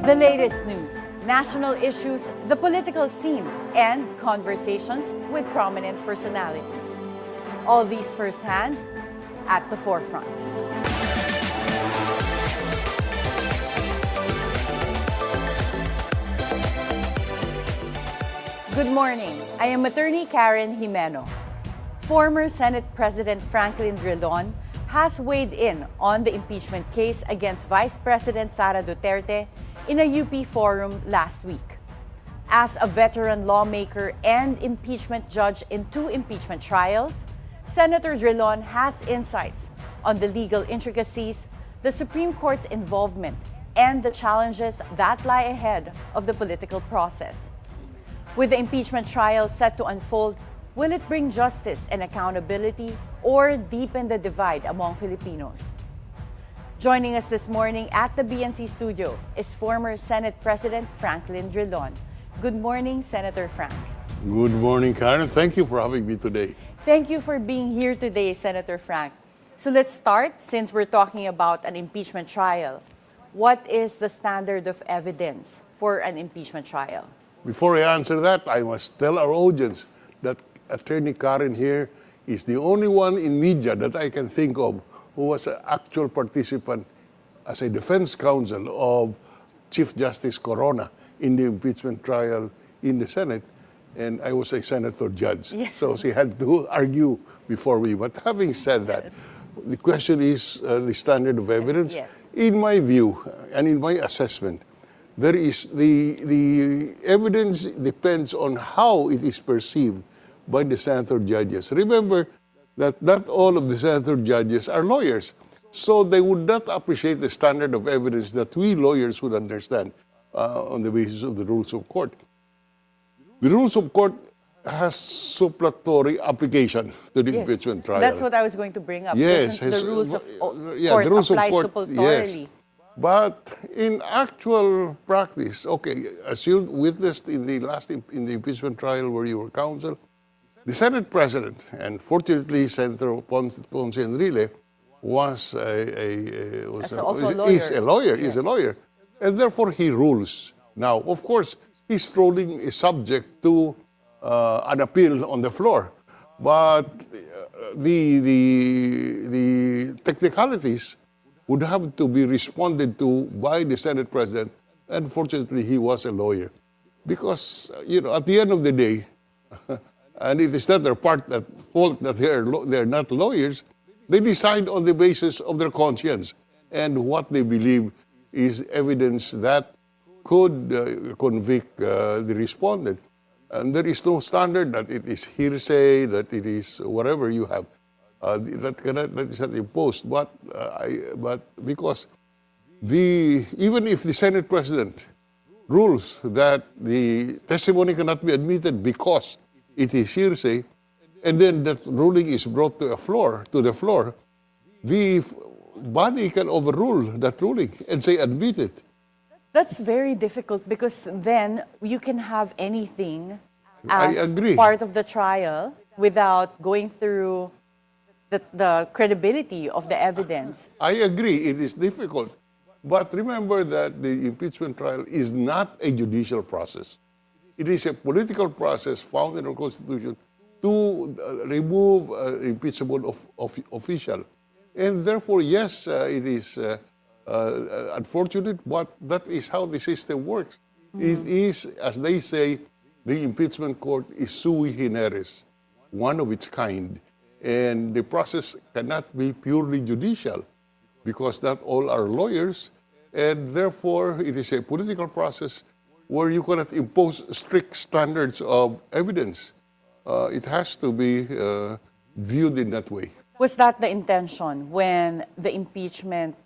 The latest news, national issues, the political scene, and conversations with prominent personalities. All these firsthand at the forefront. Good morning. I am Attorney Karen Jimeno. Former Senate President Franklin Drilon has weighed in on the impeachment case against Vice President Sara Duterte in a UP forum last week. As a veteran lawmaker and impeachment judge in 2 impeachment trials, Senator Drilon has insights on the legal intricacies, the Supreme Court's involvement, and the challenges that lie ahead of the political process. With the impeachment trial set to unfold, will it bring justice and accountability or deepen the divide among Filipinos? Joining us this morning at the BNC studio is former Senate President Franklin Drilon. Good morning, Senator Frank. Good morning, Karen. Thank you for having me today. Thank you for being here today, Senator Frank. So let's start, since we're talking about an impeachment trial. What is the standard of evidence for an impeachment trial? Before I answer that, I must tell our audience that Attorney Karen here is the only one in media that I can think of who was an actual participant as a defense counsel of Chief Justice Corona in the impeachment trial in the Senate. And I was a senator judge. Yes. So she had to argue before me. But having said that, the question is the standard of evidence. Yes. In my view and in my assessment, there is the evidence depends on how it is perceived by the senator judges. Remember that not all of the senator judges are lawyers. So they would not appreciate the standard of evidence that we lawyers would understand on the basis of the rules of court. The rules of court has suppletory application to the impeachment trial. That's what I was going to bring up. Yes. The rules of court the rules apply of court, suppletorily. yes. But in actual practice, okay, as you witnessed in the impeachment trial where you were counsel, the Senate President, and fortunately Senator Ponce Enrile, is a lawyer, and therefore he rules. Now, of course, his ruling is subject to an appeal on the floor, but the technicalities would have to be responded to by the Senate President, and fortunately he was a lawyer. Because, at the end of the day, and it is not their fault that they're not lawyers, they decide on the basis of their conscience and what they believe is evidence that could convict the respondent. And there is no standard that it is hearsay, that it is whatever you have. That is not imposed. But because even if the Senate President rules that the testimony cannot be admitted because it is hearsay, and then that ruling is brought to the floor, the body can overrule that ruling and say admit it. That's very difficult because then you can have anything as I agree. part of the trial without going through the credibility of the evidence. I agree, it is difficult. But remember that the impeachment trial is not a judicial process. It is a political process found in our Constitution to remove impeachable official. And therefore, yes, it is unfortunate, but that is how the system works. It is, as they say, the impeachment court is sui generis, one of its kind. And the process cannot be purely judicial because not all are lawyers. And therefore, it is a political process where you cannot impose strict standards of evidence. It has to be viewed in that way. Was that the intention when the impeachment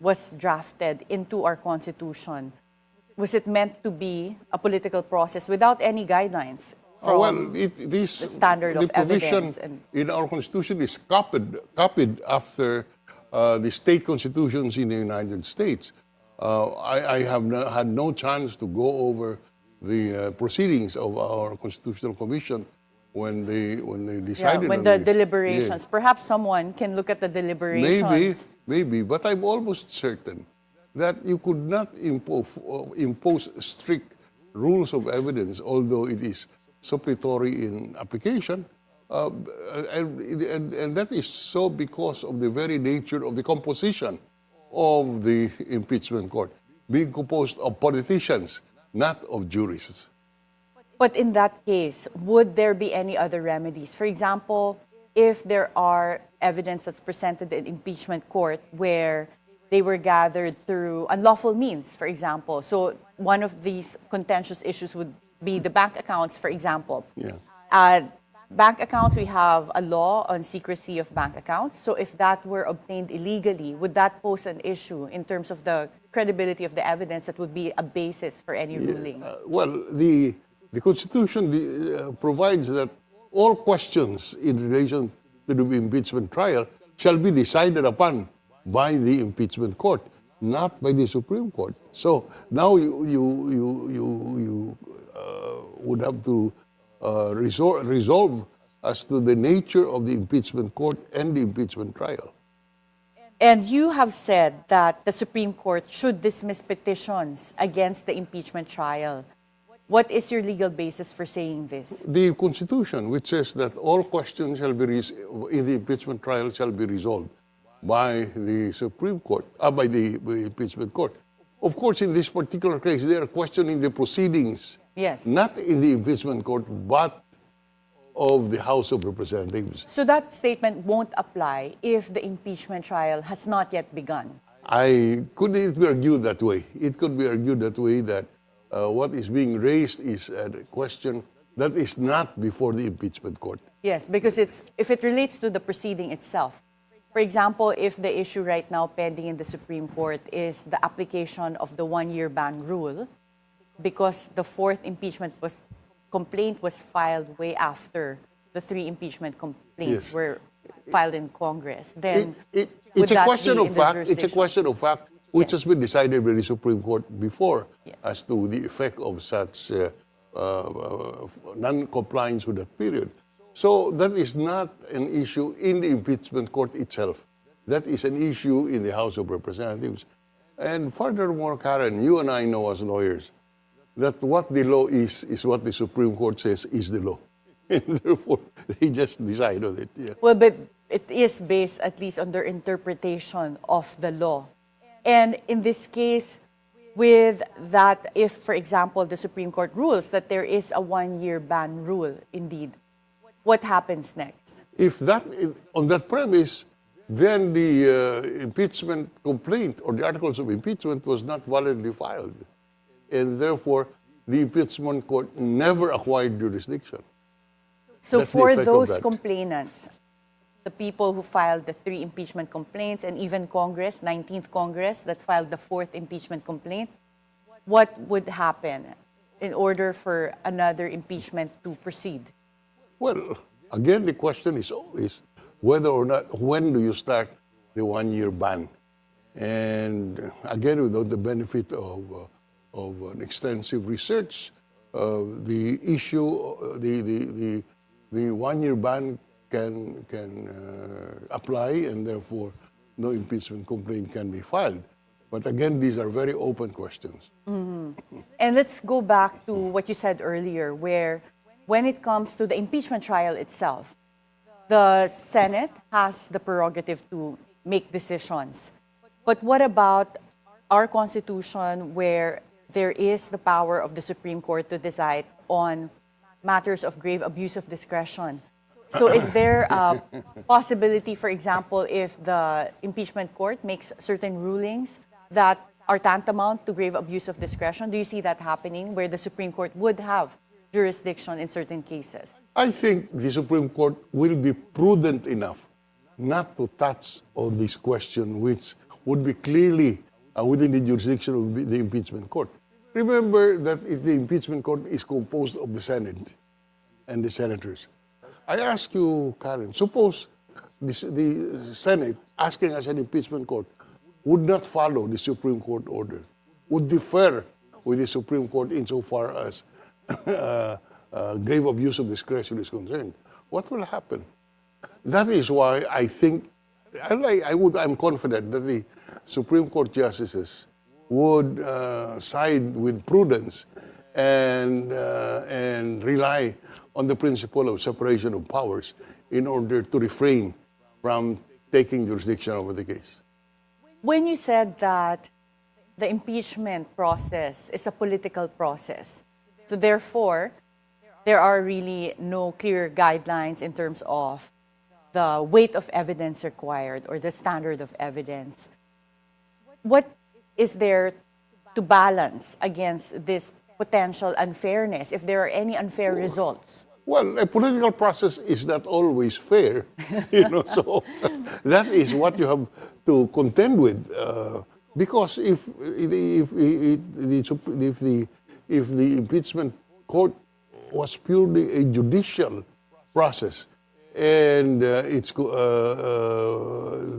was drafted into our Constitution? Was it meant to be a political process without any guidelines from the standard of evidence? In our Constitution is copied after the state constitutions in the United States. I have had no chance to go over the proceedings of our Constitutional Commission when they decided when on the this. deliberations. Yes. Perhaps someone can look at the deliberations. Maybe, but I'm almost certain that you could not impose strict rules of evidence, although it is suppletory in application. And that is so because of the very nature of the composition of the impeachment court, being composed of politicians, not of jurists. But in that case, would there be any other remedies? For example, if there are evidence that's presented in impeachment court where they were gathered through unlawful means, for example. So one of these contentious issues would be the bank accounts, for example. Yeah. Bank accounts, we have a law on secrecy of bank accounts. So if that were obtained illegally, would that pose an issue in terms of the credibility of the evidence that would be a basis for any ruling? Well, the Constitution provides that all questions in relation to the impeachment trial shall be decided upon by the impeachment court, not by the Supreme Court. So now you would have to resolve as to the nature of the impeachment court and the impeachment trial. And you have said that the Supreme Court should dismiss petitions against the impeachment trial. What is your legal basis for saying this? The Constitution, which says that all questions shall be in the impeachment trial shall be resolved by the Supreme Court, by the impeachment court. Of course, in this particular case, they are questioning the proceedings, yes, not in the impeachment court, but of the House of Representatives. So that statement won't apply if the impeachment trial has not yet begun. Could it be argued that way? It could be argued that way, that what is being raised is a question that is not before the impeachment court. Yes, because if it relates to the proceeding itself. For example, if the issue right now pending in the Supreme Court is the application of the one-year ban rule, because the fourth impeachment complaint was filed way after the three impeachment complaints Yes. were filed in Congress, then It's a question of fact. It's a question of fact which Yes. has been decided by the Supreme Court before, Yeah. as to the effect of such non-compliance with that period. So that is not an issue in the impeachment court itself. That is an issue in the House of Representatives. And furthermore, Karen, you and I know as lawyers that what the law is what the Supreme Court says is the law. And therefore, they just decide on it. Yeah. Well, but it is based at least on their interpretation of the law. And in this case, with that, if, for example, the Supreme Court rules that there is a one-year ban rule, indeed, what happens next? If that, on that premise, then the impeachment complaint or the articles of impeachment was not validly filed. And therefore, the impeachment court never acquired jurisdiction. So That's the for effect of those that. complainants, the people who filed the three impeachment complaints, and even Congress, 19th Congress, that filed the fourth impeachment complaint, what would happen in order for another impeachment to proceed? Well, again, the question is always whether or not, when do you start the one-year ban? And again, without the benefit of an extensive research, the issue, the one-year ban can apply, and therefore no impeachment complaint can be filed. But again, these are very open questions. And let's go back to what you said earlier, where when it comes to the impeachment trial itself, the Senate has the prerogative to make decisions. But what about our Constitution, where there is the power of the Supreme Court to decide on matters of grave abuse of discretion? So is there a possibility, for example, if the impeachment court makes certain rulings that are tantamount to grave abuse of discretion? Do you see that happening, where the Supreme Court would have jurisdiction in certain cases? I think the Supreme Court will be prudent enough not to touch on this question, which would be clearly within the jurisdiction of the impeachment court. Remember that the impeachment court is composed of the Senate and the senators. I ask you, Karen, suppose the Senate, asking as an impeachment court, would not follow the Supreme Court order, would defer with the Supreme Court insofar as grave abuse of discretion is concerned. What will happen? That is why I think, I'm confident that the Supreme Court justices would side with prudence and rely on the principle of separation of powers in order to refrain from taking jurisdiction over the case. When you said that the impeachment process is a political process, so therefore, there are really no clear guidelines in terms of the weight of evidence required or the standard of evidence. What is there to balance against this potential unfairness, if there are any unfair results? Well, a political process is not always fair, so that is what you have to contend with. Because if the impeachment court was purely a judicial process, and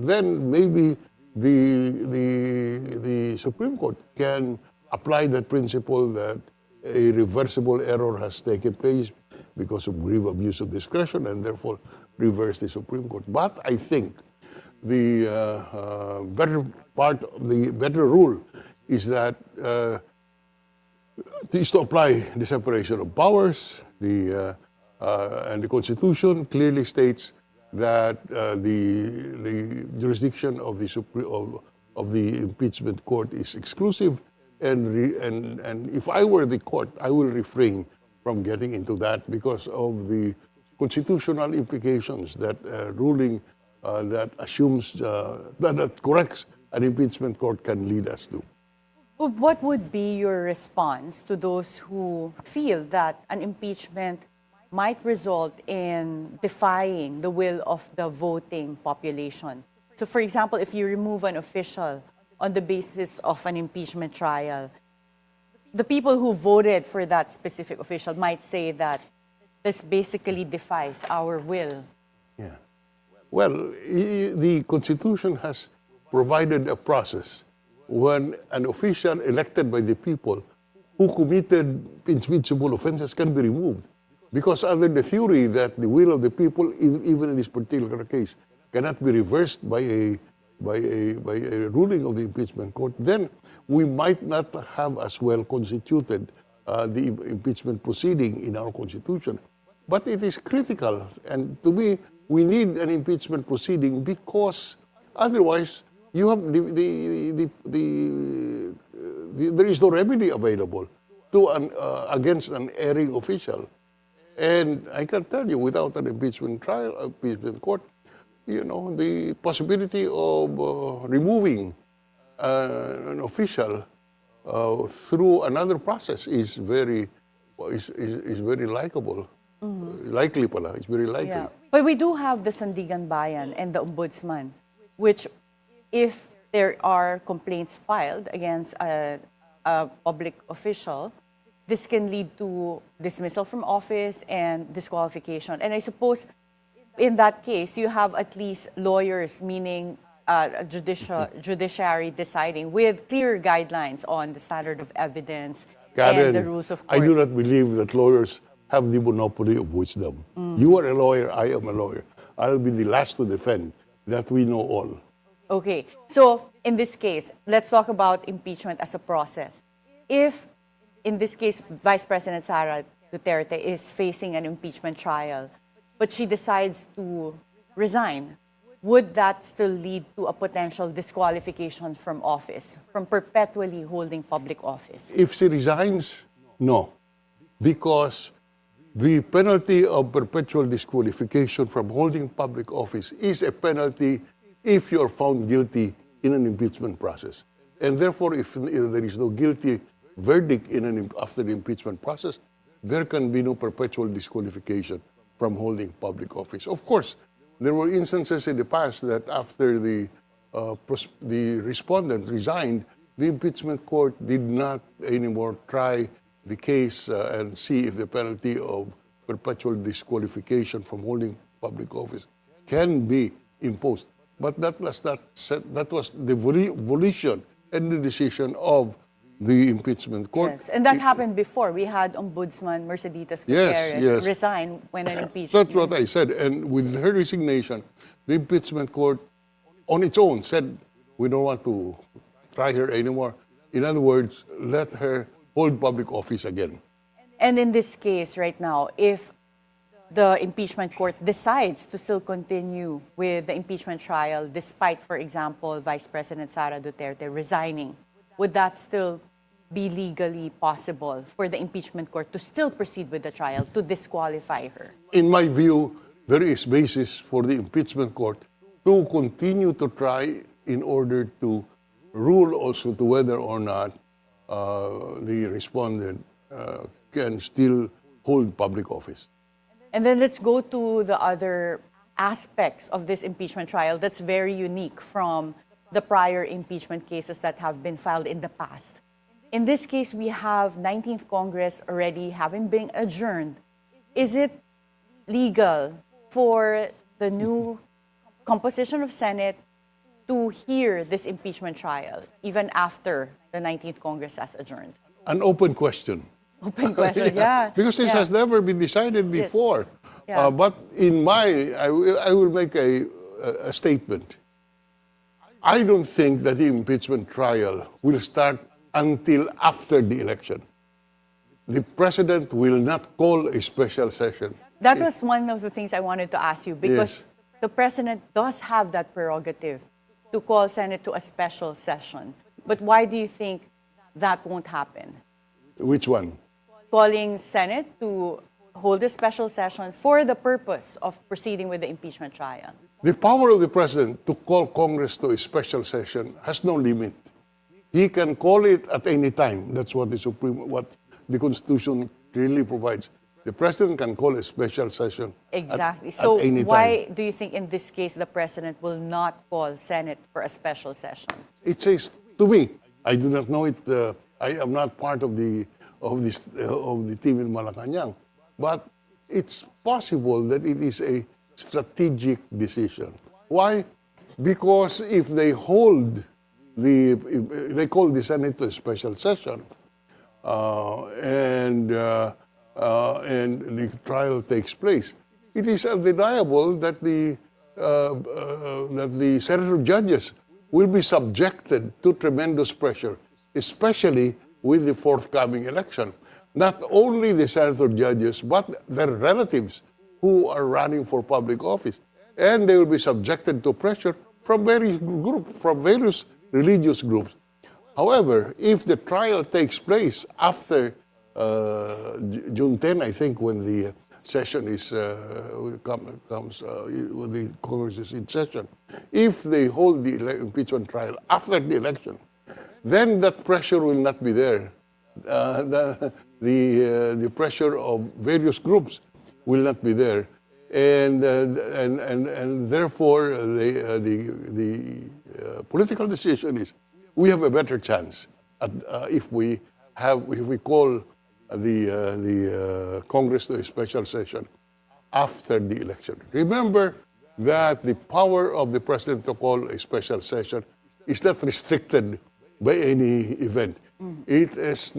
then maybe the Supreme Court can apply that principle that a reversible error has taken place because of grave abuse of discretion, and therefore reverse the Supreme Court. But I think the better rule is that is to apply the separation of powers. And the Constitution clearly states that the jurisdiction of the impeachment court is exclusive. And if I were the court, I will refrain from getting into that because of the constitutional implications that ruling that assumes that corrects an impeachment court can lead us to. What would be your response to those who feel that an impeachment might result in defying the will of the voting population? So, for example, if you remove an official on the basis of an impeachment trial, the people who voted for that specific official might say that this basically defies our will. Yeah. Well, the Constitution has provided a process when an official elected by the people who committed impeachable offenses can be removed. Because under the theory that the will of the people, even in this particular case, cannot be reversed by a ruling of the impeachment court, then we might not have as well constituted the impeachment proceeding in our Constitution. But it is critical, and to me, we need an impeachment proceeding because otherwise you have there is no remedy available to against an erring official. And I can tell you, without an impeachment trial, impeachment court, the possibility of removing an official through another process is very likable. Likely pala, it's very likely. Yeah. But we do have the Sandigan Bayan and the Ombudsman, which if there are complaints filed against a public official, this can lead to dismissal from office and disqualification. And I suppose in that case, you have at least lawyers, meaning judiciary deciding with clear guidelines on the standard of evidence Karen, and the rules of court. I do not believe that lawyers have the monopoly of wisdom. You are a lawyer, I am a lawyer. I'll be the last to defend that we know all. Okay, so in this case, let's talk about impeachment as a process. If, in this case, Vice President Sara Duterte is facing an impeachment trial, but she decides to resign, would that still lead to a potential disqualification from office, from perpetually holding public office? If she resigns, no. Because the penalty of perpetual disqualification from holding public office is a penalty if you are found guilty in an impeachment process. And therefore, if there is no guilty verdict after the impeachment process, there can be no perpetual disqualification from holding public office. Of course, there were instances in the past that after the respondent resigned, the impeachment court did not anymore try the case and see if the penalty of perpetual disqualification from holding public office can be imposed. But that was not set, that was the volition and the decision of the impeachment court. Yes, and that happened before. We had Ombudsman Merceditas Gutierrez resign when an impeachment. That's what I said. And with her resignation, the impeachment court on its own said, we don't want to try her anymore. In other words, let her hold public office again. And in this case right now, if the impeachment court decides to still continue with the impeachment trial despite, for example, Vice President Sara Duterte resigning, would that still be legally possible for the impeachment court to still proceed with the trial to disqualify her? In my view, there is basis for the impeachment court to continue to try in order to rule also to whether or not the respondent can still hold public office. And then let's go to the other aspects of this impeachment trial that's very unique from the prior impeachment cases that have been filed in the past. In this case, we have 19th Congress already having been adjourned. Is it legal for the new composition of Senate to hear this impeachment trial even after the 19th Congress has adjourned? An open question. Open question, yeah. Because this has never been decided before. Yeah. But I will make a statement. I don't think that the impeachment trial will start until after the election. The president will not call a special session. That was one of the things I wanted to ask you, because Yes. the president does have that prerogative to call Senate to a special session. But why do you think that won't happen? Which one? Calling Senate to hold a special session for the purpose of proceeding with the impeachment trial. The power of the president to call Congress to a special session has no limit. He can call it at any time. That's what the Constitution clearly provides. The president can call a special session Exactly. at So any why time. do you think in this case the president will not call Senate for a special session? It says to me, I do not know it. I am not part of the team in Malacanang, but it's possible that it is a strategic decision. Why? Because if they call the Senate to a special session, and the trial takes place, it is undeniable that the senator judges will be subjected to tremendous pressure, especially with the forthcoming election. Not only the senator judges, but their relatives who are running for public office. And they will be subjected to pressure from various religious groups. However, if the trial takes place after June 10, I think, when the session is when the Congress is in session, if they hold the impeachment trial after the election, then that pressure will not be there. The pressure of various groups will not be there, and therefore the political decision is we have a better chance if we call the Congress to a special session after the election. Remember that the power of the president to call a special session is not restricted by any event. It is,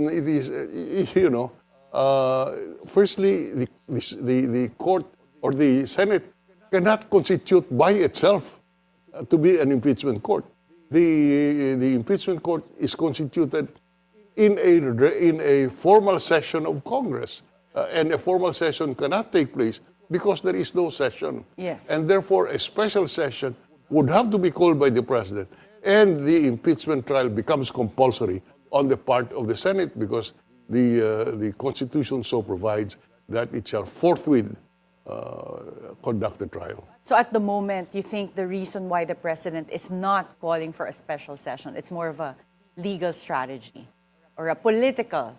firstly, the court or the Senate cannot constitute by itself to be an impeachment court. The impeachment court is constituted in a formal session of Congress, and a formal session cannot take place because there is no session. Yes. And therefore, a special session would have to be called by the president, and the impeachment trial becomes compulsory on the part of the Senate because the Constitution so provides that it shall forthwith conduct the trial. So at the moment, you think the reason why the president is not calling for a special session, it's more of a legal strategy or a political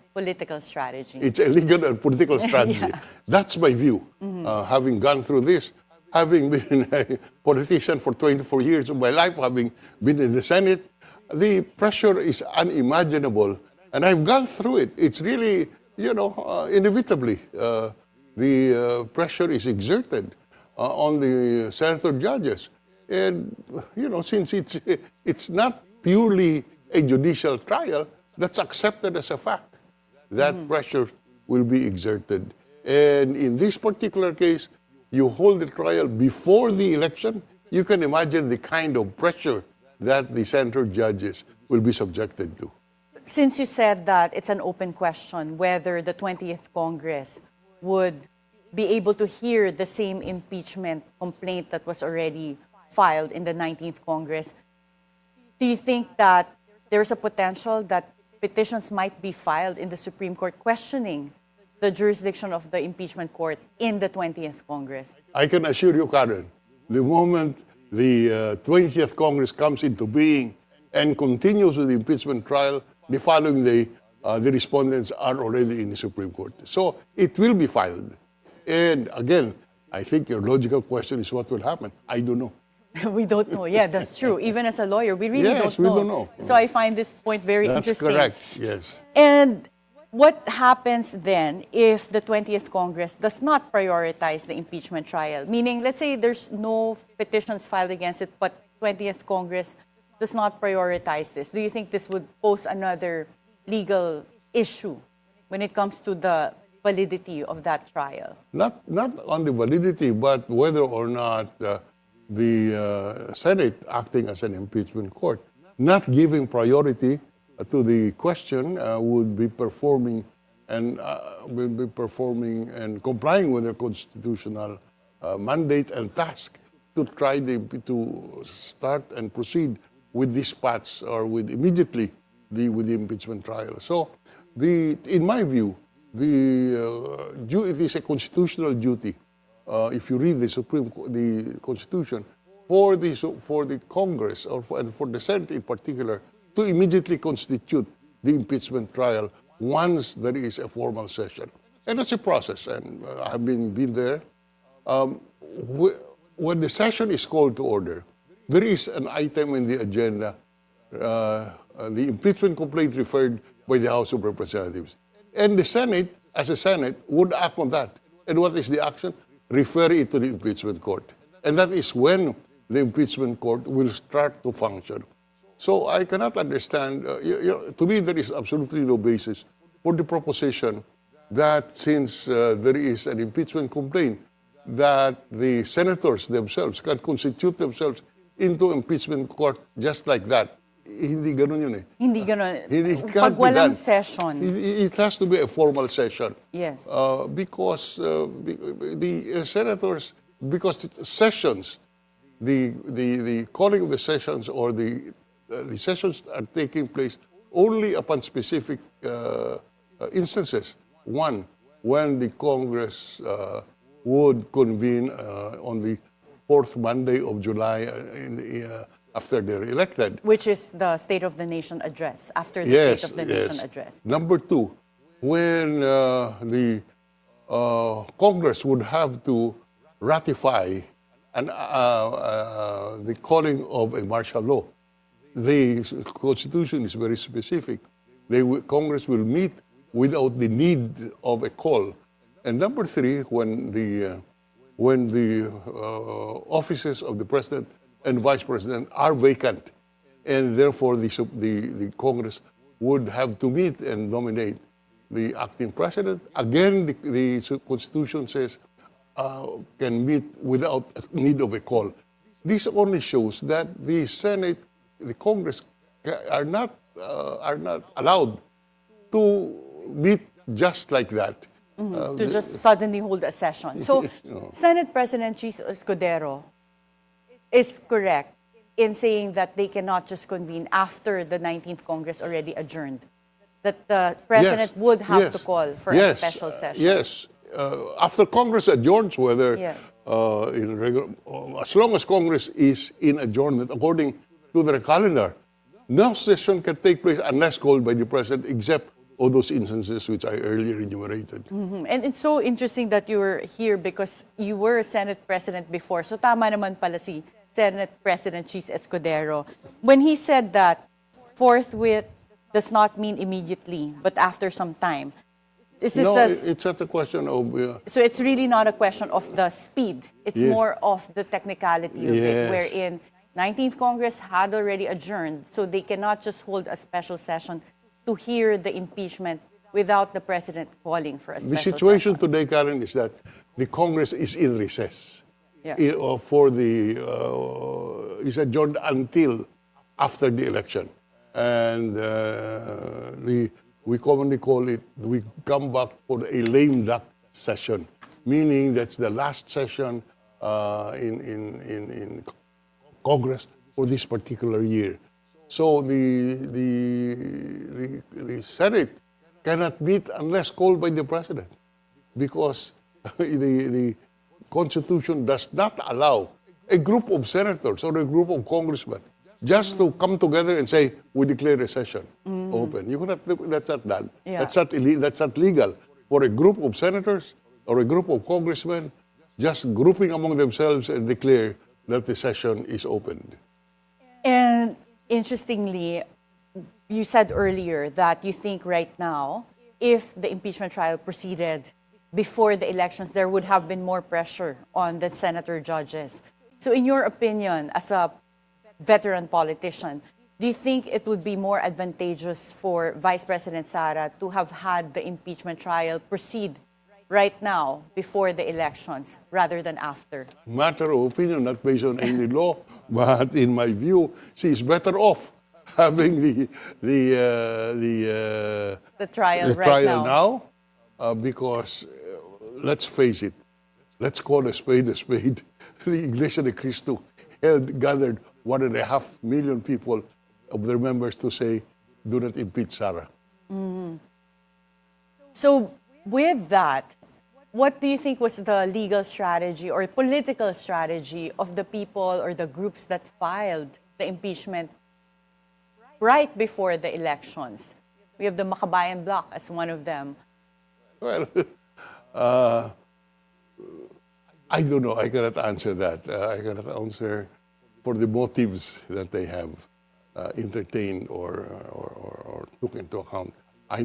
strategy? It's a legal and political strategy. Yeah. That's my view. Having gone through this, having been a politician for 24 years of my life, having been in the Senate, the pressure is unimaginable. And I've gone through it. It's really, inevitably, the pressure is exerted on the senator judges. And, since it's not purely a judicial trial, that's accepted as a fact. That pressure will be exerted. And in this particular case, you hold the trial before the election, you can imagine the kind of pressure that the senator judges will be subjected to. Since you said that it's an open question whether the 20th Congress would be able to hear the same impeachment complaint that was already filed in the 19th Congress, do you think that there's a potential that petitions might be filed in the Supreme Court questioning the jurisdiction of the impeachment court in the 20th Congress? I can assure you, Karen, the moment the 20th Congress comes into being and continues with the impeachment trial, the following day, the respondents are already in the Supreme Court. So it will be filed. And again, I think your logical question is what will happen. I don't know. We don't know. Yeah, that's true. Even as a lawyer, we really Yes, don't know. we don't know. So I find this point very That's interesting. correct, yes. And what happens then if the 20th Congress does not prioritize the impeachment trial? Meaning, let's say there's no petitions filed against it, but 20th Congress does not prioritize this. Do you think this would pose another legal issue when it comes to the validity of that trial? Not on the validity, but whether or not the Senate, acting as an impeachment court, not giving priority to the question, would be performing and complying with their constitutional mandate and task to try to start and proceed with dispatch or with immediately with the impeachment trial. So, in my view, it is a constitutional duty. If you read the Constitution, for the Congress and for the Senate in particular, to immediately constitute the impeachment trial once there is a formal session. And that's a process, and I've been there. When the session is called to order, there is an item in the agenda, the impeachment complaint referred by the House of Representatives. And the Senate, as a Senate, would act on that. And what is the action? Refer it to the impeachment court. And that is when the impeachment court will start to function. So I cannot understand, to me there is absolutely no basis for the proposition that since there is an impeachment complaint, that the senators themselves can constitute themselves into impeachment court just like that. Hindi ganun yun eh. Hindi ganon. It Pag can't be walang done. session. It has to be a formal session. Yes. Because the senators, because sessions, the calling of the sessions or the sessions are taking place only upon specific instances. One, when the Congress would convene on the fourth Monday of July after they're elected. Which is the State of the Nation address, after the State of the Nation address. Number two, when the Congress would have to ratify the calling of a martial law. The Constitution is very specific. Congress will meet without the need of a call. And number three, when the offices of the President and Vice President are vacant, and therefore the Congress would have to meet and nominate the acting President. Again, the Constitution says can meet without need of a call. This only shows that the Senate, the Congress are not allowed to meet just like that. To just suddenly hold a session. So, Senate President Chis Escudero is correct in saying that they cannot just convene after the 19th Congress already adjourned. That the President would have to call for a special session. Yes. After Congress adjourns, whether as long as Congress is in adjournment according to their calendar, no session can take place unless called by the President, except all those instances which I earlier enumerated. Mm-hmm. And it's so interesting that you were here because you were Senate President before. So tama naman pala si Senate President Chis Escudero. When he said that forthwith does not mean immediately, but after some time. This is it's not a question of... So it's really not a question of the speed. It's more of the technicality of it, wherein 19th Congress had already adjourned, so they cannot just hold a special session to hear the impeachment without the President calling for a special session. The situation today, Karen, is that the Congress is in recess. Is adjourned until after the election. And we commonly call it, we come back for a lame duck session, meaning that's the last session in Congress for this particular year. So the Senate cannot meet unless called by the President, because the Constitution does not allow a group of senators or a group of congressmen just to come together and say, we declare a session open. You cannot, that's not done. Yeah. That's not legal for a group of senators or a group of congressmen just grouping among themselves and declare that the session is opened. And interestingly, you said earlier that you think right now, if the impeachment trial proceeded before the elections, there would have been more pressure on the senator judges. So in your opinion, as a veteran politician, do you think it would be more advantageous for Vice President Sara to have had the impeachment trial proceed right now before the elections rather than after? Matter of opinion, not based on any law, but in my view, she is better off having the trial right trial now. Because let's face it, let's call a spade a spade. The Iglesia de Cristo gathered 1.5 million people of their members to say, do not impeach Sara. So with that, what do you think was the legal strategy or political strategy of the people or the groups that filed the impeachment right before the elections? We have the Makabayan Bloc as one of them. Well, I don't know. I cannot answer that. I cannot answer for the motives that they have entertained or took into account. I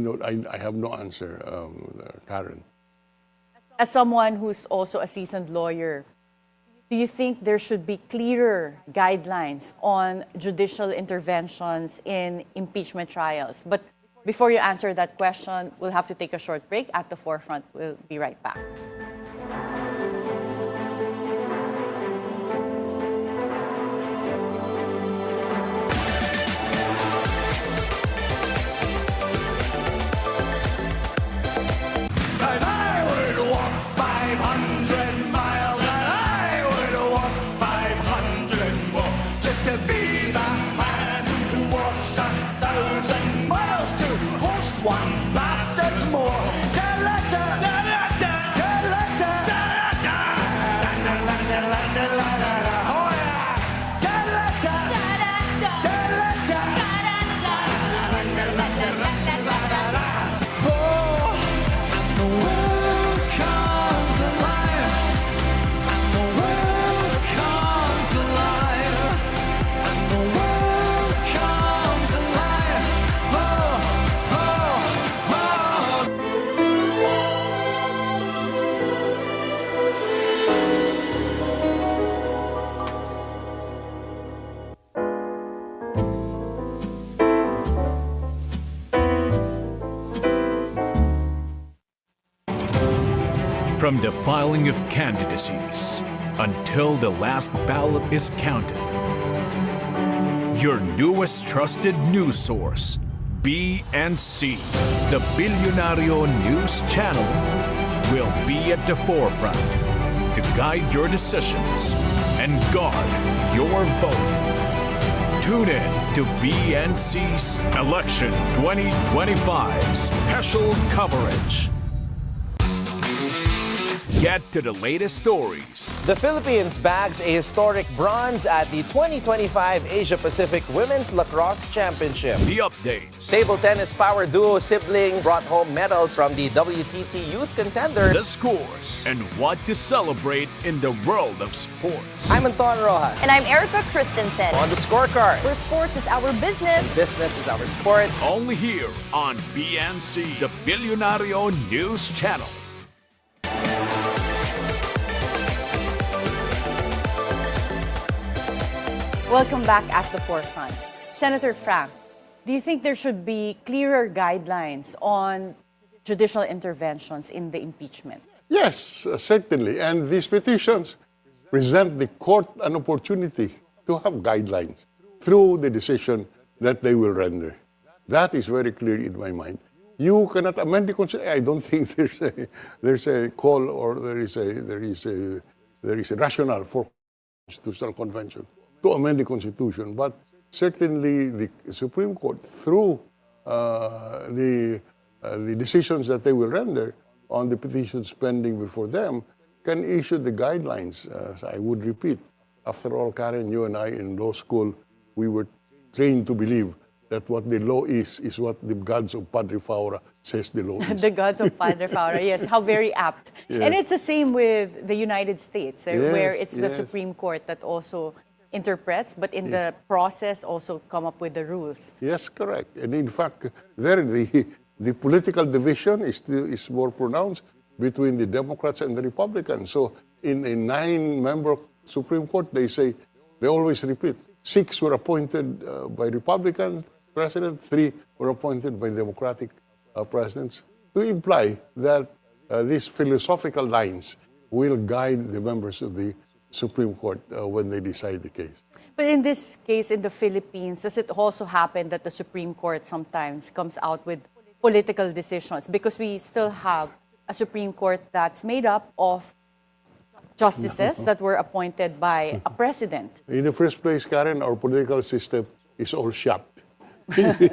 have no answer, Karen. As someone who's also a seasoned lawyer, do you think there should be clearer guidelines on judicial interventions in impeachment trials? But before you answer that question, we'll have to take a short break. At the Forefront, we'll be right back. From the filing of candidacies until the last ballot is counted, your newest trusted news source, BNC, the Bilyonaryo News Channel, will be at the forefront to guide your decisions and guard your vote. Tune in to BNC's Election 2025 special coverage. Get to the latest stories. The Philippines bags a historic bronze at the 2025 Asia-Pacific Women's Lacrosse Championship. The updates. Table tennis power duo siblings brought home medals from the WTT Youth Contender. The scores and what to celebrate in the world of sports. I'm Anton Rojas. And I'm Erica Christensen. On the scorecard. Where sports is our business. Business is our sport. Only here on BNC, the Bilyonaryo News Channel. Welcome back at the Forefront. Senator Frank, do you think there should be clearer guidelines on judicial interventions in the impeachment? Yes, certainly. And these petitions present the court an opportunity to have guidelines through the decision that they will render. That is very clear in my mind. You cannot amend the Constitution. I don't think there's a call or there is a rationale for Constitutional Convention to amend the Constitution. But certainly the Supreme Court, through the decisions that they will render on the petitions pending before them, can issue the guidelines. I would repeat, after all, Karen, you and I in law school, we were trained to believe that what the law is what the gods of Padre Faura says the law is. The gods of Padre Faura, yes, how very apt. Yes. And it's the same with the United States, where it's the yes. Supreme Court that also interprets, but in the process also come up with the rules. Yes, correct. And in fact, there the political division is more pronounced between the Democrats and the Republicans. So in a 9-member Supreme Court, they always repeat, 6 were appointed by Republican president, 3 were appointed by Democratic presidents, to imply that these philosophical lines will guide the members of the Supreme Court when they decide the case. But in this case, in the Philippines, does it also happen that the Supreme Court sometimes comes out with political decisions? Because we still have a Supreme Court that's made up of justices that were appointed by a president. In the first place, Karen, our political system is all shot.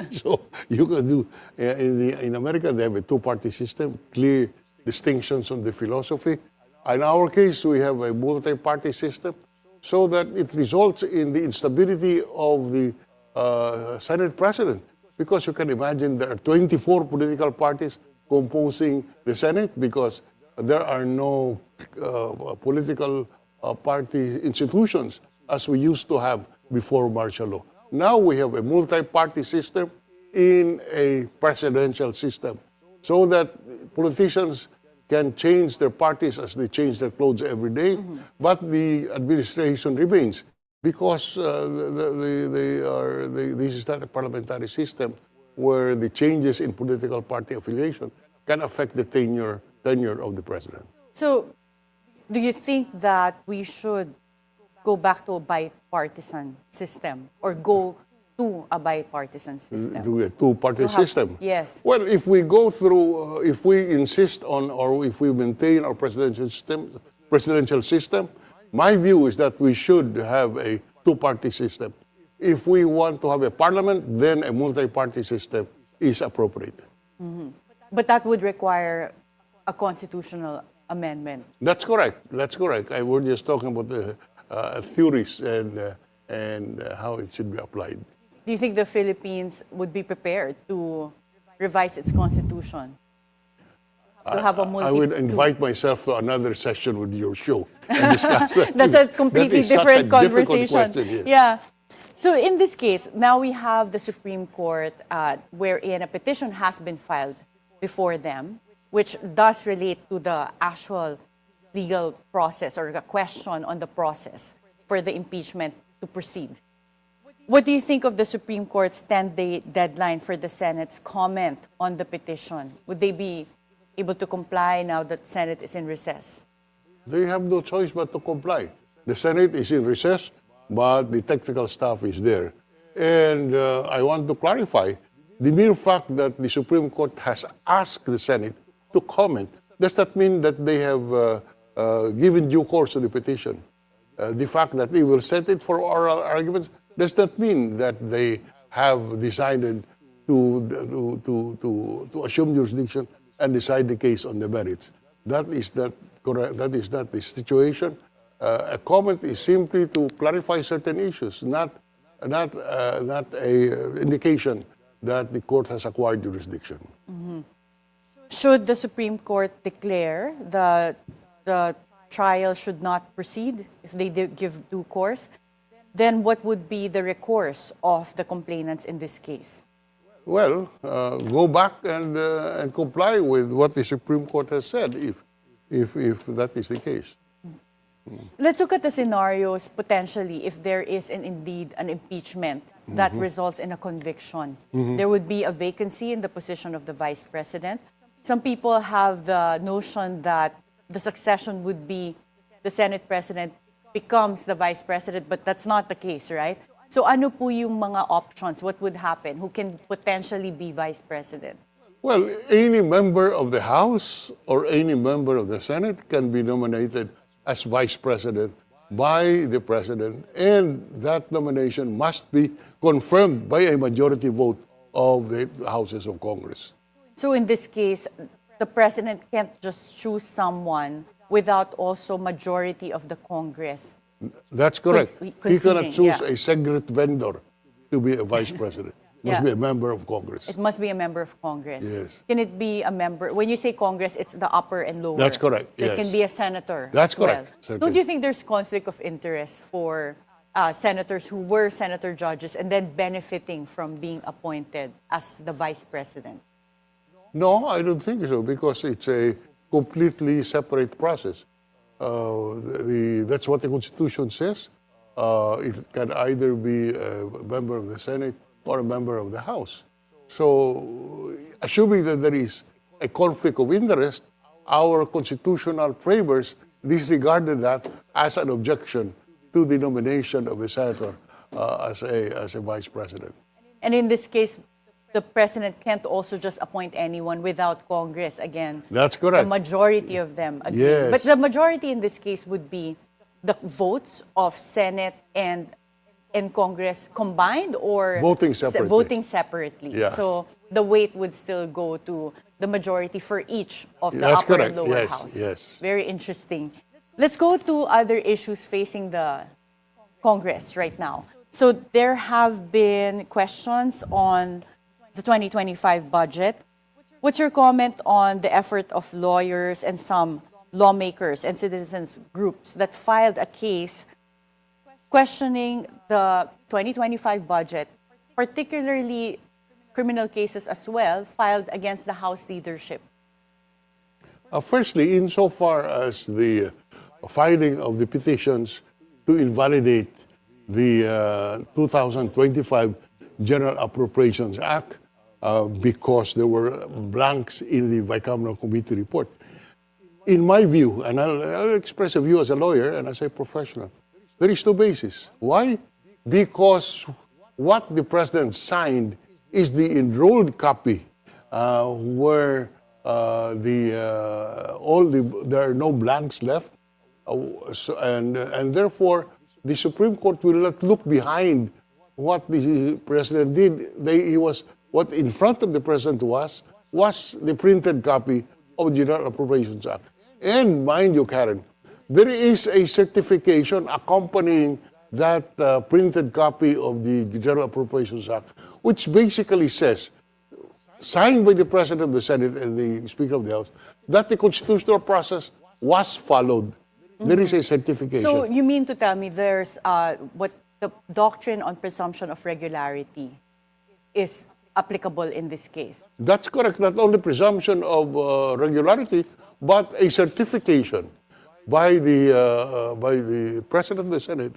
So you can do, in America, they have a 2-party system, clear distinctions on the philosophy. In our case, we have a multi-party system, so that it results in the instability of the Senate President. Because you can imagine there are 24 political parties composing the Senate because there are no political party institutions as we used to have before martial law. Now we have a multi-party system in a presidential system so that politicians can change their parties as they change their clothes every day, but the administration remains because this is not a parliamentary system where the changes in political party affiliation can affect the tenure of the president. So, do you think that we should go back to a bipartisan system or go to a bipartisan system? To a 2-party system? Yes. Well, if we go through, if we insist on or if we maintain our presidential system, my view is that we should have a 2-party system. If we want to have a parliament, then a multi-party system is appropriate. Mm-hmm. But that would require a constitutional amendment. That's correct. That's correct. We're just talking about the theories and how it should be applied. Do you think the Philippines would be prepared to revise its constitution? To have a I would invite myself to another session with your show and discuss that. That's a completely different conversation. Question, yes. Yeah. So in this case, now we have the Supreme Court wherein a petition has been filed before them, which does relate to the actual legal process or a question on the process for the impeachment to proceed. What do you think of the Supreme Court's 10-day deadline for the Senate's comment on the petition? Would they be able to comply now that the Senate is in recess? They have no choice but to comply. The Senate is in recess, but the technical staff is there. And I want to clarify, the mere fact that the Supreme Court has asked the Senate to comment, does that mean that they have given due course to the petition? The fact that they will set it for oral arguments, does that mean that they have decided to assume jurisdiction and decide the case on the merits? That is not correct. That is not the situation. A comment is simply to clarify certain issues, not a indication that the court has acquired jurisdiction. Mm-hmm. Should the Supreme Court declare the trial should not proceed if they give due course, then what would be the recourse of the complainants in this case? Well, go back and comply with what the Supreme Court has said, if that is the case. Let's look at the scenarios potentially if there is indeed an impeachment that results in a conviction. There would be a vacancy in the position of the Vice President. Some people have the notion that the succession would be the Senate President becomes the Vice President, but that's not the case, right? So ano po yung mga options? What would happen? Who can potentially be Vice President? Well, any member of the House or any member of the Senate can be nominated as Vice President by the President, and that nomination must be confirmed by a majority vote of the Houses of Congress. So in this case, the President can't just choose someone without also majority of the Congress. That's correct. He cannot Conceding, choose yeah. a cigarette vendor to be a Vice President. Must Yeah. be a member of Congress. It must be a member of Congress. Yes. Can it be a member? When you say Congress, it's the upper and lower. That's correct, So it yes. can be a senator. That's as well. correct, certainly. Don't you think there's conflict of interest for senators who were senator judges and then benefiting from being appointed as the vice president? No, I don't think so, because it's a completely separate process. That's what the Constitution says. It can either be a member of the Senate or a member of the House. So, assuming that there is a conflict of interest, our constitutional framers disregarded that as an objection to the nomination of a senator as a vice president. And in this case, the president can't also just appoint anyone without Congress again. That's correct. The majority of them agree. Yes. But the majority in this case would be the votes of Senate and Congress combined, or Voting separately. voting separately. Yeah. So the weight would still go to the majority for each of the That's upper correct. and lower Yes, house. yes. Very interesting. Let's go to other issues facing the Congress right now. So there have been questions on the 2025 budget. What's your comment on the effort of lawyers and some lawmakers and citizens groups that filed a case questioning the 2025 budget, particularly criminal cases as well, filed against the House leadership? Firstly, insofar as the filing of the petitions to invalidate the 2025 General Appropriations Act because there were blanks in the bicameral committee report. In my view, and I'll express a view as a lawyer and as a professional, there is no basis. Why? Because what the president signed is the enrolled copy where there are no blanks left, and therefore the Supreme Court will not look behind what the president did. What in front of the president was the printed copy of the General Appropriations Act. And mind you, Karen, there is a certification accompanying that printed copy of the General Appropriations Act, which basically says, signed by the President of the Senate and the Speaker of the House, that the constitutional process was followed. There is a certification. So you mean to tell me there's what the doctrine on presumption of regularity is applicable in this case? That's correct. Not only presumption of regularity, but a certification by the President of the Senate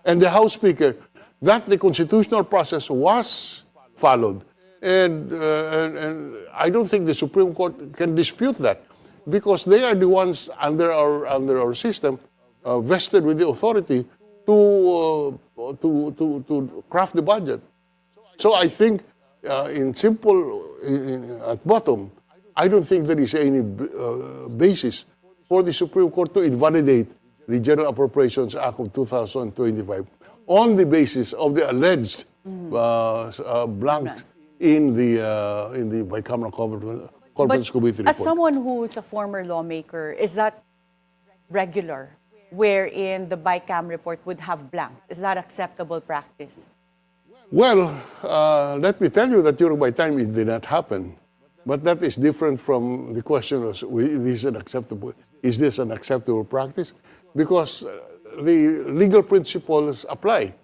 and the House Speaker that the constitutional process was followed. And I don't think the Supreme Court can dispute that, because they are the ones under our system vested with the authority to craft the budget. So I think, at bottom, I don't think there is any basis for the Supreme Court to invalidate the General Appropriations Act of 2025 on the basis of the alleged blanks in the bicameral conference committee report. As someone who's a former lawmaker, is that regular, wherein the bicameral report would have blank? Is that acceptable practice? Well, let me tell you that during my time it did not happen. But that is different from the question of is this an acceptable practice? Because the legal principles apply.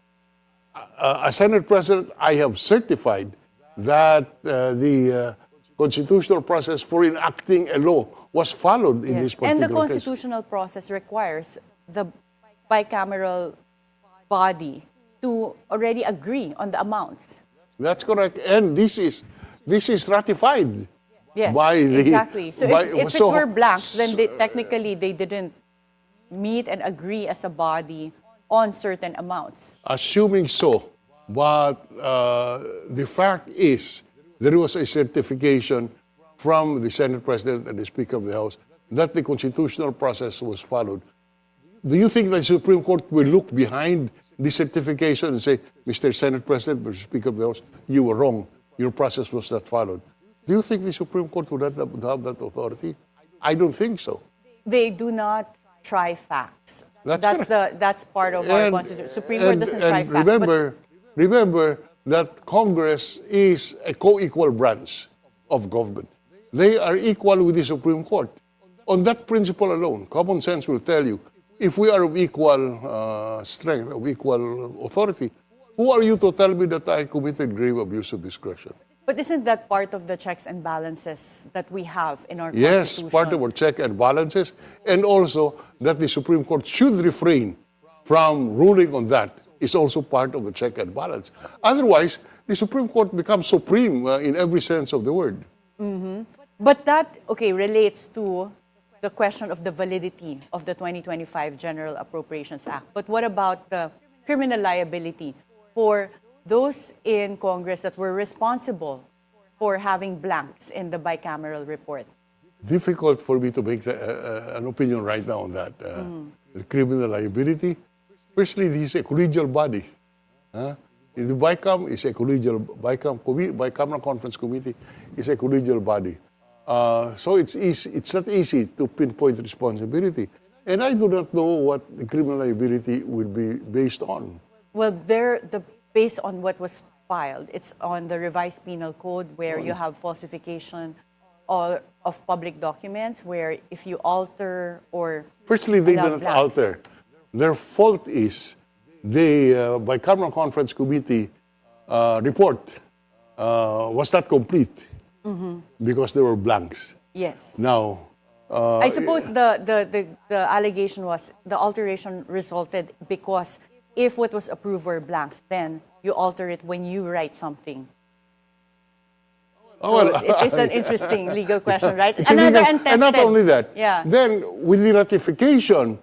As Senate President, I have certified that the constitutional process for enacting a law was followed in this particular And the case. constitutional process requires the bicameral body to already agree on the amounts. That's correct. And this is ratified Yes, by the... exactly. So by- if it were blanks, then technically they didn't meet and agree as a body on certain amounts. Assuming so, but the fact is there was a certification from the Senate President and the Speaker of the House that the constitutional process was followed. Do you think the Supreme Court will look behind the certification and say, Mr. Senate President, Mr. Speaker of the House, you were wrong, your process was not followed? Do you think the Supreme Court would have that authority? I don't think so. They do not try facts. That's That's part of our Constitution. Supreme Court doesn't try facts. Remember that Congress is a co-equal branch of government. They are equal with the Supreme Court. On that principle alone, common sense will tell you, if we are of equal strength, of equal authority, who are you to tell me that I committed grave abuse of discretion? But isn't that part of the checks and balances that we have in our Yes, Constitution? part of our check and balances, and also that the Supreme Court should refrain from ruling on that is also part of the check and balance. Otherwise, the Supreme Court becomes supreme in every sense of the word. But that, relates to the question of the validity of the 2025 General Appropriations Act. But what about the criminal liability for those in Congress that were responsible for having blanks in the bicameral report? Difficult for me to make an opinion right now on that. The criminal liability. Firstly, this is a collegial body. The BICAM is a collegial, Bicameral Conference Committee is a collegial body. So it's not easy to pinpoint responsibility. And I do not know what the criminal liability will be based on. Well, based on what was filed, it's on the revised penal code where you have falsification of public documents, where if you alter or Firstly, they allow did not blanks. alter. Their fault is the Bicameral Conference Committee report was not complete because there were blanks. Yes. Now, I suppose the allegation was the alteration resulted because if what was approved were blanks, then you alter it when you write something. So it is an interesting legal question, right? it's Another illegal. untested. And not only that, Yeah. then with the ratification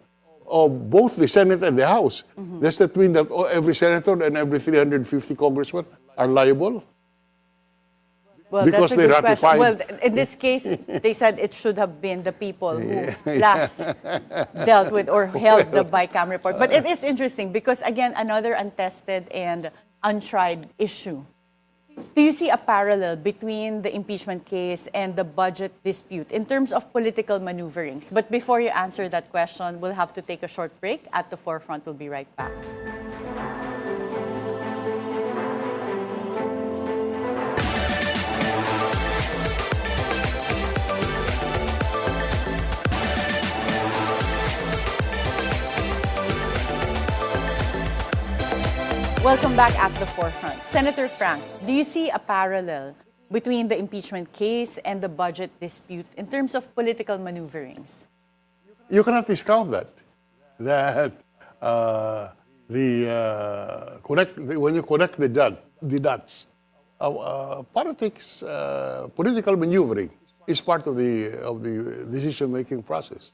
of both the Senate and the House, does that mean that every senator and every 350 congressmen are liable? Well, Because that's a they good question. ratified- Well, in this case, they said it should have been the people who last dealt with or held the BICAM report. But it is interesting because, again, another untested and untried issue. Do you see a parallel between the impeachment case and the budget dispute in terms of political maneuverings? But before you answer that question, we'll have to take a short break. At the Forefront, we'll be right back. Welcome back at the Forefront. Senator Frank, do you see a parallel between the impeachment case and the budget dispute in terms of political maneuverings? You cannot discount that. When you connect the dots, politics, political maneuvering is part of the decision-making process.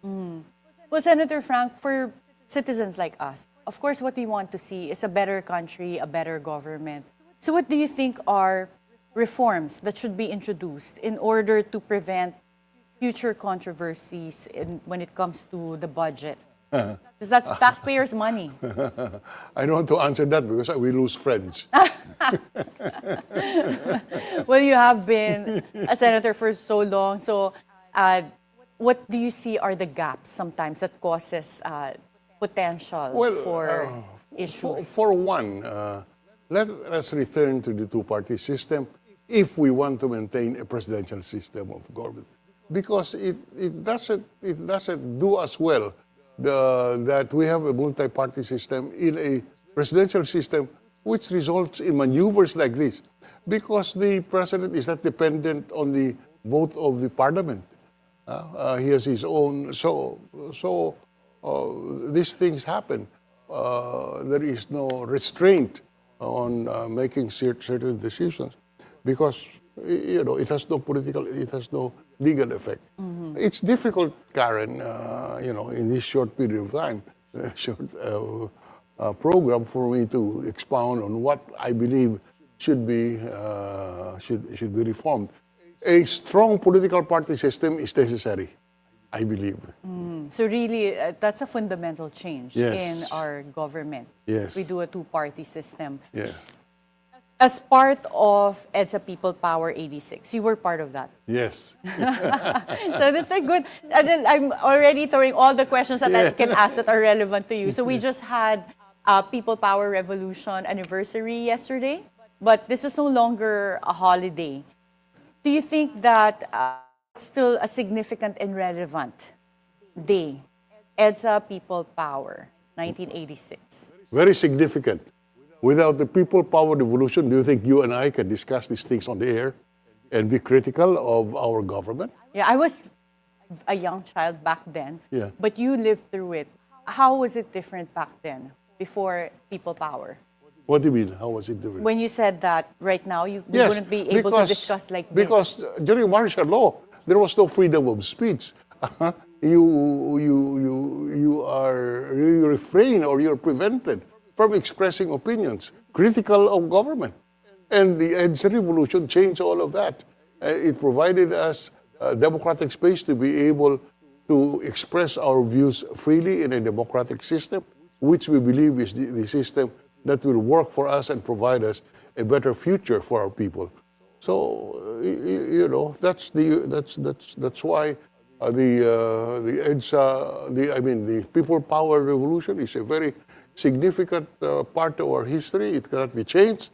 Well, Senator Frank, for citizens like us, of course, what we want to see is a better country, a better government. So what do you think are reforms that should be introduced in order to prevent future controversies when it comes to the budget? Because that's taxpayers' money. I don't want to answer that because we lose friends. Well, you have been a senator for so long. So what do you see are the gaps sometimes that causes potential for issues? For one, let us return to the two-party system if we want to maintain a presidential system of government. Because it doesn't do us well that we have a multi-party system in a presidential system which results in maneuvers like this. Because the president is not dependent on the vote of the parliament. He has his own, so these things happen. There is no restraint on making certain decisions because it has no legal effect. It's difficult, Karen, in this short period of time short program for me to expound on what I believe should be reformed. A strong political party system is necessary, I believe. So really, that's a fundamental change Yes. in our government. Yes. We do a two-party system. Yes. As part of EDSA People Power 86, you were part of that. Yes. So that's a good, and then I'm already throwing all the questions that I can ask that are relevant to you. So we just had People Power Revolution anniversary yesterday, but this is no longer a holiday. Do you think that it's still a significant and relevant day? EDSA People Power, 1986. Very significant. Without the people power revolution, do you think you and I can discuss these things on the air and be critical of our government? Yeah, I was a young child back then, Yeah. but you lived through it. How was it different back then, before People Power? What do you mean? How was it different? When you said that right now we Yes, wouldn't be able to discuss like this. Because during martial law, there was no freedom of speech. You refrain or you're prevented from expressing opinions critical of government. And the EDSA revolution changed all of that. It provided us a democratic space to be able to express our views freely in a democratic system, which we believe is the system that will work for us and provide us a better future for our people. So that's why the EDSA, the People Power Revolution is a very significant part of our history. It cannot be changed.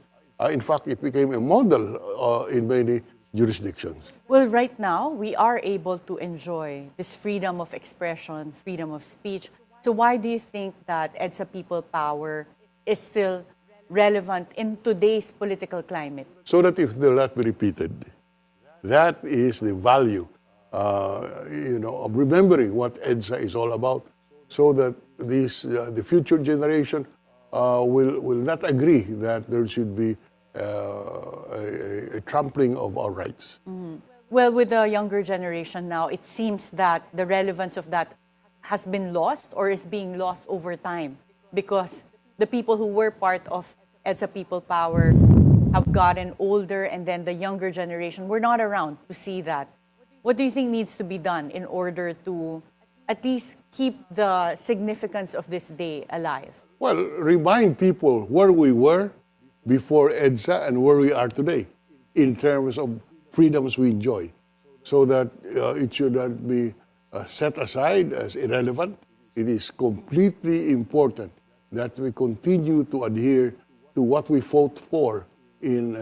In fact, it became a model in many jurisdictions. Well, right now, we are able to enjoy this freedom of expression, freedom of speech. So why do you think that EDSA People Power is still relevant in today's political climate? So that if they'll not be repeated, that is the value, of remembering what EDSA is all about, so that the future generation will not agree that there should be a trampling of our rights. Well, with the younger generation now, it seems that the relevance of that has been lost or is being lost over time, because the people who were part of EDSA People Power have gotten older, and then the younger generation were not around to see that. What do you think needs to be done in order to at least keep the significance of this day alive? Well, remind people where we were before EDSA and where we are today in terms of freedoms we enjoy, so that it should not be set aside as irrelevant. It is completely important that we continue to adhere to what we fought for in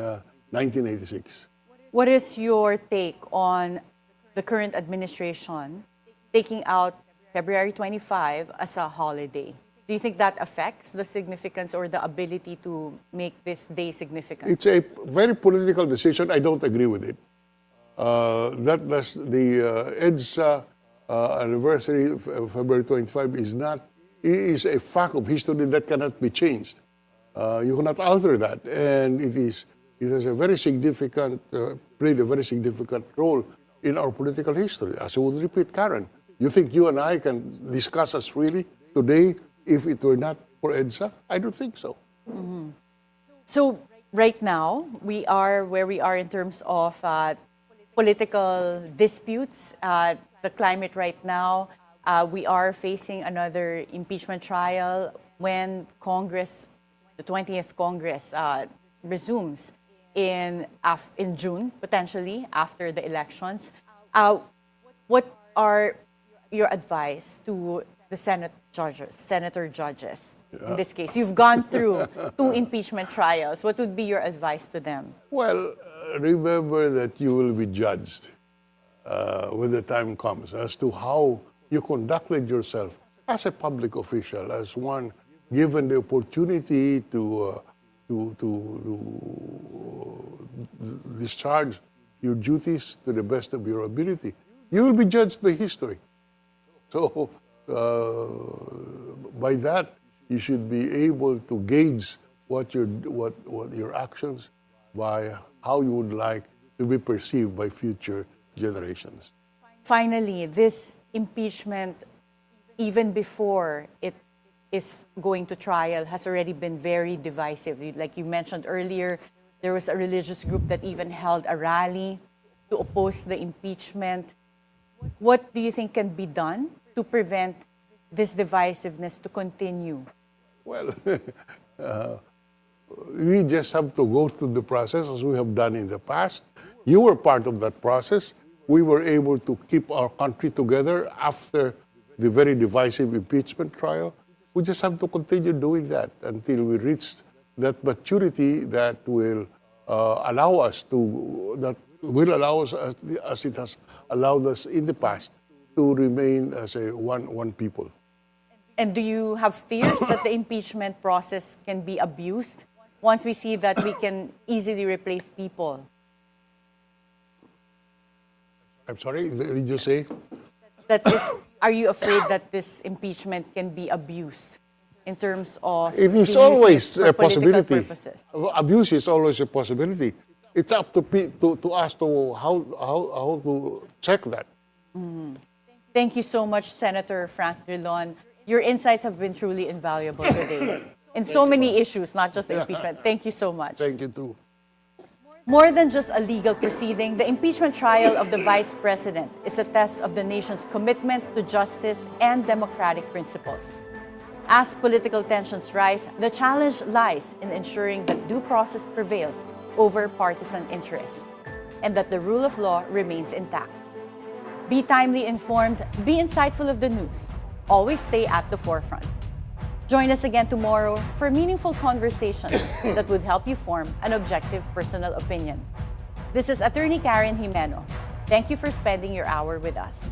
1986. What is your take on the current administration taking out February 25 as a holiday? Do you think that affects the significance or the ability to make this day significant? It's a very political decision. I don't agree with it. The EDSA anniversary of February 25 is a fact of history that cannot be changed. You cannot alter that, and it has a very significant, played a very significant role in our political history. As I would repeat, Karen, you think you and I can discuss as freely today if it were not for EDSA? I don't think so. Mm-hmm. So right now, we are where we are in terms of political disputes. The climate right now, we are facing another impeachment trial when Congress, the 20th Congress, resumes in June, potentially, after the elections. What are your advice to the senator judges in this case? You've gone through 2 impeachment trials. What would be your advice to them? Well, remember that you will be judged when the time comes as to how you conducted yourself as a public official, as one given the opportunity to discharge your duties to the best of your ability. You will be judged by history. So by that, you should be able to gauge what your actions, by how you would like to be perceived by future generations. Finally, this impeachment, even before it is going to trial has already been very divisive. Like you mentioned earlier, there was a religious group that even held a rally to oppose the impeachment. What do you think can be done to prevent this divisiveness to continue? Well, we just have to go through the process as we have done in the past. You were part of that process. We were able to keep our country together after the very divisive impeachment trial. We just have to continue doing that until we reach that maturity that will allow us, as it has allowed us in the past, to remain as a one people. And do you have fears that the impeachment process can be abused once we see that we can easily replace people? I'm sorry, did you say? Are you afraid that this impeachment can be abused in terms of It is being always used for a political possibility. purposes? Abuse is always a possibility. It's up to us to how to check that. Thank you so much, Senator Frank Drilon. Your insights have been truly invaluable today in so many issues, not just the impeachment. Thank you so much. Thank you too. More than just a legal proceeding, the impeachment trial of the Vice President is a test of the nation's commitment to justice and democratic principles. As political tensions rise, the challenge lies in ensuring that due process prevails over partisan interests and that the rule of law remains intact. Be timely informed, be insightful of the news. Always stay at the forefront. Join us again tomorrow for meaningful conversations that would help you form an objective personal opinion. This is Attorney Karen Jimeno. Thank you for spending your hour with us.